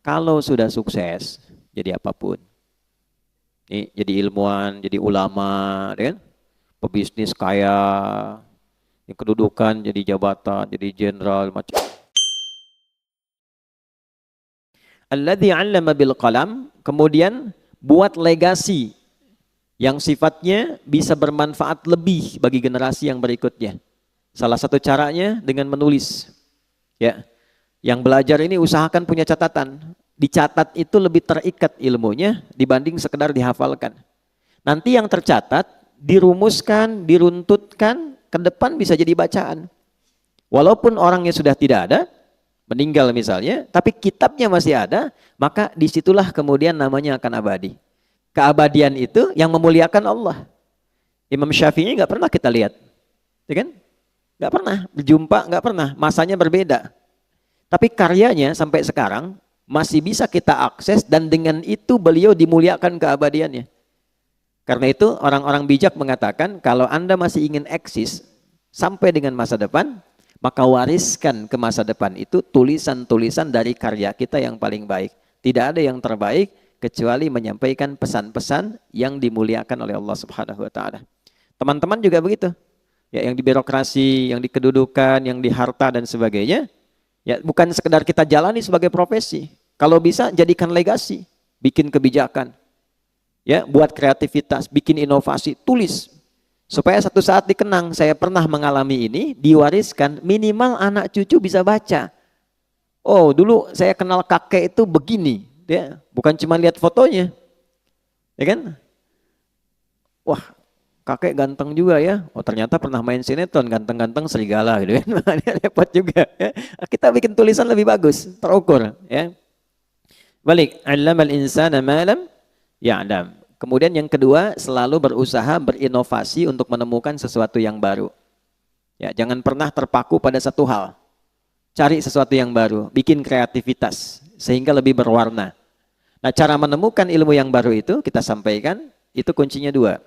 Kalau sudah sukses, jadi apapun. Nih, jadi ilmuwan, jadi ulama, kan? Pebisnis kaya, yang kedudukan jadi jabatan, jadi jenderal, macam. Alladzi 'allama bil qalam, kemudian buat legasi yang sifatnya bisa bermanfaat lebih bagi generasi yang berikutnya. Salah satu caranya dengan menulis. Ya. Yang belajar ini usahakan punya catatan. Dicatat itu lebih terikat ilmunya dibanding sekedar dihafalkan. Nanti yang tercatat, dirumuskan, diruntutkan, ke depan bisa jadi bacaan. Walaupun orangnya sudah tidak ada, meninggal misalnya, tapi kitabnya masih ada, maka disitulah kemudian namanya akan abadi. Keabadian itu yang memuliakan Allah. Imam Syafi'i nggak pernah kita lihat, ya kan? Nggak pernah berjumpa, nggak pernah. Masanya berbeda. Tapi karyanya sampai sekarang masih bisa kita akses dan dengan itu beliau dimuliakan keabadiannya. Karena itu orang-orang bijak mengatakan kalau Anda masih ingin eksis sampai dengan masa depan, maka wariskan ke masa depan itu tulisan-tulisan dari karya kita yang paling baik. Tidak ada yang terbaik kecuali menyampaikan pesan-pesan yang dimuliakan oleh Allah Subhanahu wa taala. Teman-teman juga begitu. Ya, yang di birokrasi, yang di kedudukan, yang di harta dan sebagainya. Ya, bukan sekedar kita jalani sebagai profesi. Kalau bisa jadikan legasi, bikin kebijakan. Ya, buat kreativitas, bikin inovasi, tulis. Supaya satu saat dikenang, saya pernah mengalami ini, diwariskan, minimal anak cucu bisa baca. Oh, dulu saya kenal kakek itu begini, ya, bukan cuma lihat fotonya. Ya kan? Wah, kakek ganteng juga ya. Oh, ternyata pernah main sinetron, ganteng-ganteng serigala gitu kan. Repot juga ya. Kita bikin tulisan lebih bagus, terukur ya. Balik, 'allamal insana ma lam ya'lam. Kemudian yang kedua, selalu berusaha berinovasi untuk menemukan sesuatu yang baru. Ya, jangan pernah terpaku pada satu hal. Cari sesuatu yang baru, bikin kreativitas sehingga lebih berwarna. Nah, cara menemukan ilmu yang baru itu kita sampaikan, itu kuncinya dua.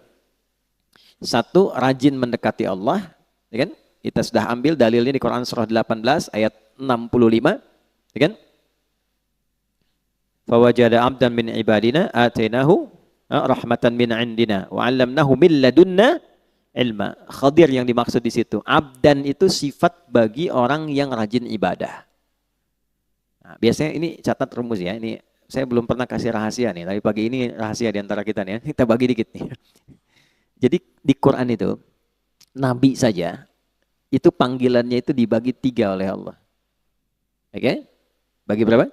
Satu, rajin mendekati Allah, ya kan? Kita sudah ambil dalilnya di Quran surah 18 ayat 65, ya kan? Fawajada 'abdan min ibadina atainahu rahmatan min 'indina wa 'allamnahu min ladunna ilma. Khadir yang dimaksud di situ. Abdan itu sifat bagi orang yang rajin ibadah. Nah, biasanya ini catat rumus ya. Ini saya belum pernah kasih rahasia nih, tapi pagi ini rahasia di antara kita nih ya. Kita bagi dikit nih. Jadi di Quran itu, Nabi saja, itu panggilannya itu dibagi 3 oleh Allah. Oke? Bagi berapa?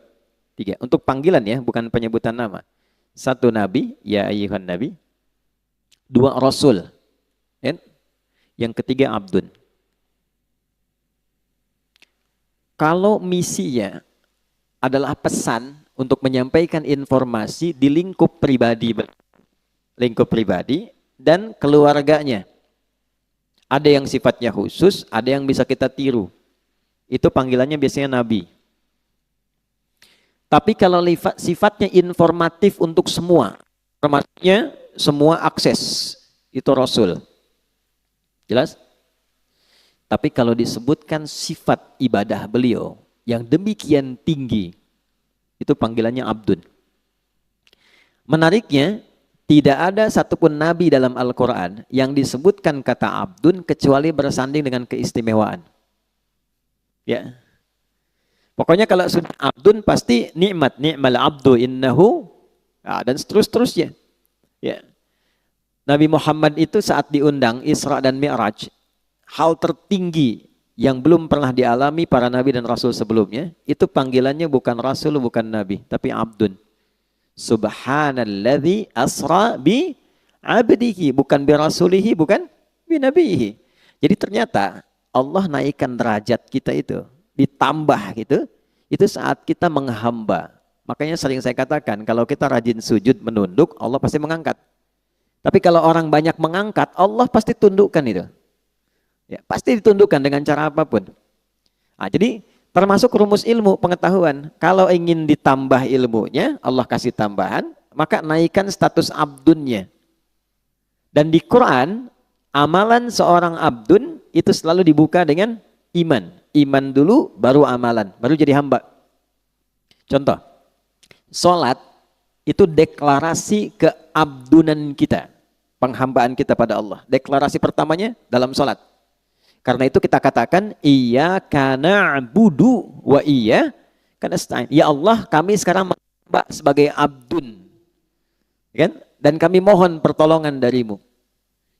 3. Untuk panggilan ya, bukan penyebutan nama. 1 Nabi, ya ayyuhan Nabi. 2 Rasul. Ya? Yang ketiga Abdun. Kalau misinya adalah pesan untuk menyampaikan informasi di lingkup pribadi dan keluarganya. Ada yang sifatnya khusus, ada yang bisa kita tiru. Itu panggilannya biasanya Nabi. Tapi kalau sifatnya informatif untuk semua, informasinya semua akses, itu Rasul. Jelas? Tapi kalau disebutkan sifat ibadah beliau yang demikian tinggi, itu panggilannya Abdun. Menariknya, tidak ada satupun nabi dalam Al-Quran yang disebutkan kata abdun kecuali bersanding dengan keistimewaan. Ya. Pokoknya kalau sudah abdun pasti nikmat, ni'mal abdu innahu, dan seterusnya. Ya. Nabi Muhammad itu saat diundang Isra dan Mi'raj, hal tertinggi yang belum pernah dialami para nabi dan rasul sebelumnya, itu panggilannya bukan rasul, bukan nabi, tapi abdun. Subhanalladzi asra bi abdihi, bukan bi rasulihi, bukan bi nabihi. Jadi ternyata Allah naikkan derajat kita itu, ditambah gitu, itu saat kita menghamba. Makanya sering saya katakan, kalau kita rajin sujud menunduk, Allah pasti mengangkat. Tapi kalau orang banyak mengangkat, Allah pasti tundukkan itu. Ya, pasti ditundukkan dengan cara apapun. Nah, jadi termasuk rumus ilmu pengetahuan. Kalau ingin ditambah ilmunya, Allah kasih tambahan, maka naikkan status abdunnya. Dan di Quran, amalan seorang abdun itu selalu dibuka dengan iman. Iman dulu, baru amalan, baru jadi hamba. Contoh, Salat itu deklarasi keabdunan kita, penghambaan kita pada Allah. Deklarasi pertamanya dalam salat. Karena itu kita katakan iyyaka na'budu wa iyyaka nasta'in. Ya Allah, kami sekarang menyembah sebagai abdun. Kan? Dan kami mohon pertolongan darimu.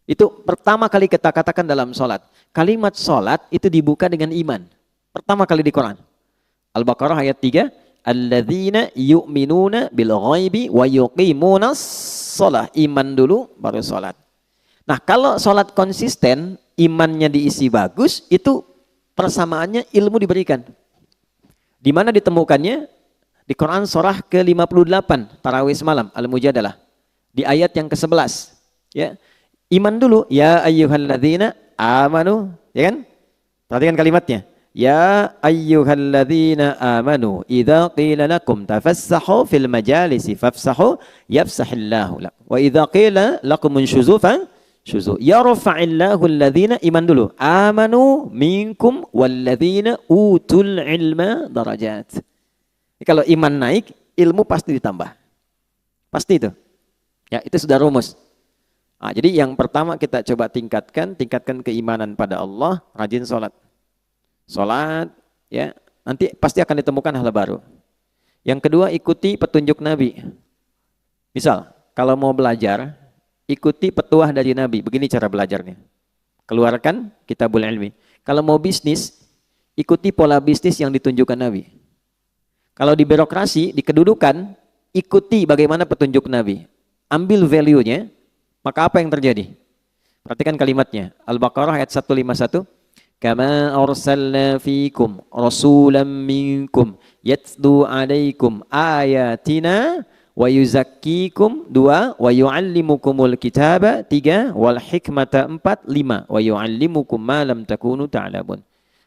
Itu pertama kali kita katakan dalam salat. Kalimat salat itu dibuka dengan iman. Pertama kali di Quran. Al-Baqarah ayat 3, alladzina yu'minuna bil ghaibi wa yuqimunas shalah. Iman dulu baru salat. Nah, kalau salat konsisten, imannya diisi bagus, itu persamaannya ilmu diberikan. Di mana ditemukannya? Di Quran surah ke-58, Tarawih semalam, Al-Mujadalah. Di ayat yang ke-11. Ya. Iman dulu, ya ayyuhalladzina amanu, ya kan? Perhatikan kalimatnya. Ya ayyuhalladzina amanu idza qila lakum tafassahu fil majalisi fafsahu yafsahillahu lakum wa idza qila lakum unshuzu syuzu yarfa'illahu alladhina, iman dulu, amanu minkum walladzina utul ilma darajat. Kalau iman naik, ilmu pasti ditambah. Pasti itu. Ya, itu sudah rumus. Nah, jadi yang pertama kita coba tingkatkan keimanan pada Allah, rajin sholat. Sholat, ya, nanti pasti akan ditemukan hal baru. Yang kedua, ikuti petunjuk Nabi. Misal, kalau mau belajar, ikuti petuah dari Nabi. Begini cara belajarnya. Keluarkan kitabul ilmi. Kalau mau bisnis, ikuti pola bisnis yang ditunjukkan Nabi. Kalau di birokrasi, di kedudukan, ikuti bagaimana petunjuk Nabi. Ambil value-nya, maka apa yang terjadi? Perhatikan kalimatnya. Al-Baqarah ayat 151. Kama arsalna fikum rasulan minkum yatlu alaikum ayatina wa yuzakkikum 2 wa yuallimukumul kitaba 3 wal hikmata 4 5 wa yuallimukum ma lam takunu ta'lamun.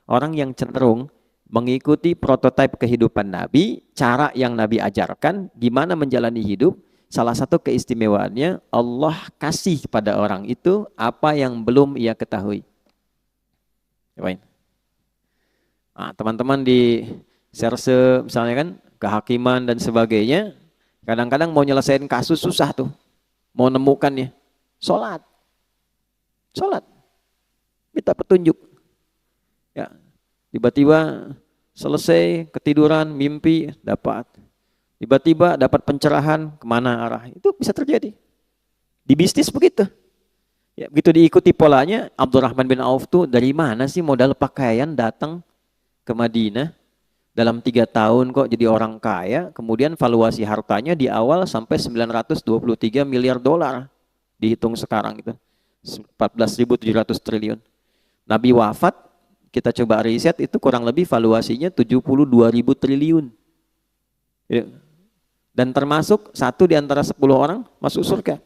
Orang yang cenderung mengikuti prototipe kehidupan Nabi, cara yang Nabi ajarkan, gimana menjalani hidup, salah satu keistimewaannya Allah kasih pada orang itu apa yang belum ia ketahui. Nah, teman-teman di serse misalnya kan, kehakiman dan sebagainya, kadang-kadang mau nyelesain kasus susah tuh, mau nemukannya. Sholat, minta petunjuk. Ya, tiba-tiba selesai ketiduran, mimpi dapat. Tiba-tiba dapat pencerahan, kemana arah, itu bisa terjadi. Di bisnis begitu. Ya, begitu diikuti polanya, Abdurrahman bin Auf tuh dari mana sih modal pakaian datang ke Madinah? Dalam 3 tahun kok jadi orang kaya, kemudian valuasi hartanya di awal sampai 923 miliar dolar. Dihitung sekarang itu, 14.700 triliun. Nabi wafat, kita coba riset, itu kurang lebih valuasinya 72.000 triliun. Dan termasuk satu di antara 10 orang masuk surga.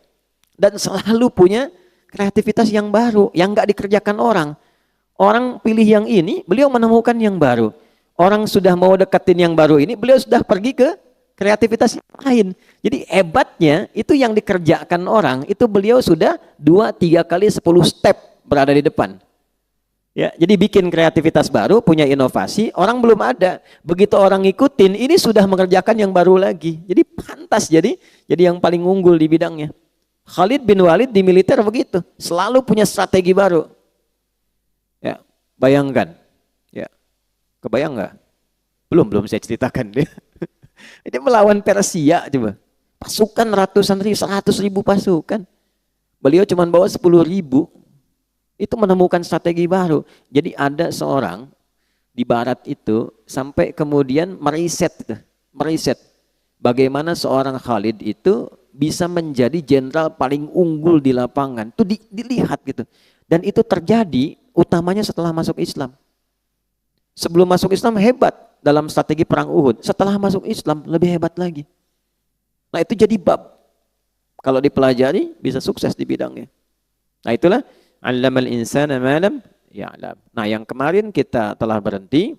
Dan selalu punya kreativitas yang baru, yang nggak dikerjakan orang. Orang pilih yang ini, beliau menemukan yang baru. Orang sudah mau deketin yang baru ini, beliau sudah pergi ke kreativitas yang lain. Jadi hebatnya, itu yang dikerjakan orang, itu beliau sudah 2-3 kali 10 step berada di depan. Ya, jadi bikin kreativitas baru, punya inovasi, orang belum ada. Begitu orang ngikutin, ini sudah mengerjakan yang baru lagi. Jadi pantas jadi yang paling unggul di bidangnya. Khalid bin Walid di militer begitu, selalu punya strategi baru. Ya, bayangkan. Ya, kebayang nggak? Belum saya ceritakan dia. Dia melawan Persia coba. Pasukan ratusan ribu, 100.000 pasukan. Beliau cuma bawa 10.000. Itu menemukan strategi baru. Jadi ada seorang di barat itu sampai kemudian meriset bagaimana seorang Khalid itu bisa menjadi jenderal paling unggul di lapangan. Itu dilihat gitu. Dan itu terjadi utamanya setelah masuk Islam. Sebelum masuk Islam hebat dalam strategi perang Uhud. Setelah masuk Islam lebih hebat lagi. Nah, itu jadi bab. Kalau dipelajari bisa sukses di bidangnya. Nah, itulah 'allamal insana ma lam ya'lam. Nah, yang kemarin kita telah berhenti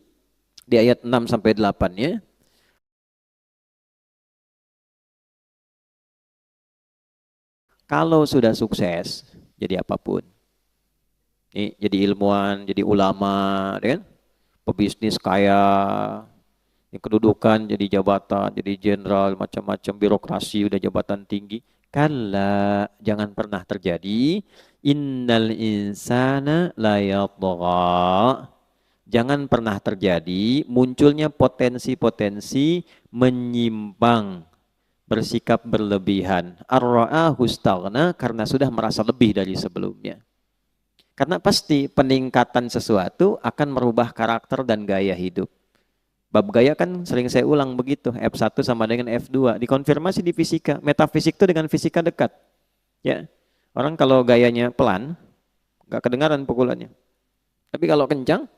di ayat 6 sampai 8-nya. Kalau sudah sukses, jadi apapun. Jadi ilmuwan, jadi ulama, kan? Pebisnis kaya, kedudukan jadi jabatan, jadi jenderal, macam-macam birokrasi, udah jabatan tinggi. Kalla, jangan pernah terjadi. Innal insana la yatgha. Jangan pernah terjadi munculnya potensi-potensi menyimpang, bersikap berlebihan. Ar-ra'ahu istaghna, karena sudah merasa lebih dari sebelumnya. Karena pasti peningkatan sesuatu akan merubah karakter dan gaya hidup. Bab gaya kan sering saya ulang begitu, F1 sama dengan F2, dikonfirmasi di fisika. Metafisik itu dengan fisika dekat. Ya. Orang kalau gayanya pelan, nggak kedengaran pukulannya. Tapi kalau kencang,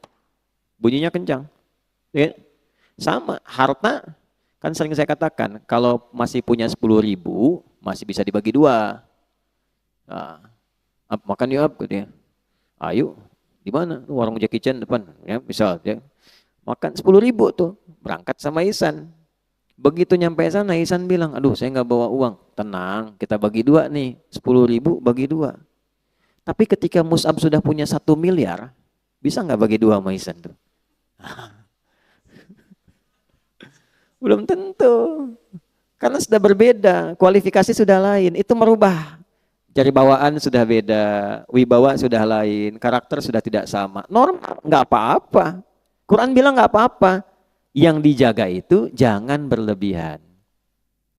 bunyinya kencang. Ya. Sama, harta kan sering saya katakan, kalau masih punya 10.000, masih bisa dibagi dua. Nah, makan yuk, gitu ya. Ayo, di mana? Warung Jackie Chan depan, ya, misal ya. Makan 10.000 tuh, berangkat sama Ihsan. Begitu nyampe sana, Ihsan bilang, aduh saya nggak bawa uang. Tenang, kita bagi dua nih, 10.000 bagi dua. Tapi ketika Mus'ab sudah punya 1 miliar, bisa nggak bagi dua sama Ihsan tuh? Belum tentu. Karena sudah berbeda, kualifikasi sudah lain, itu merubah. Jari bawaan sudah beda, wibawa sudah lain, karakter sudah tidak sama. Normal, nggak apa-apa. Quran bilang nggak apa-apa. Yang dijaga itu jangan berlebihan.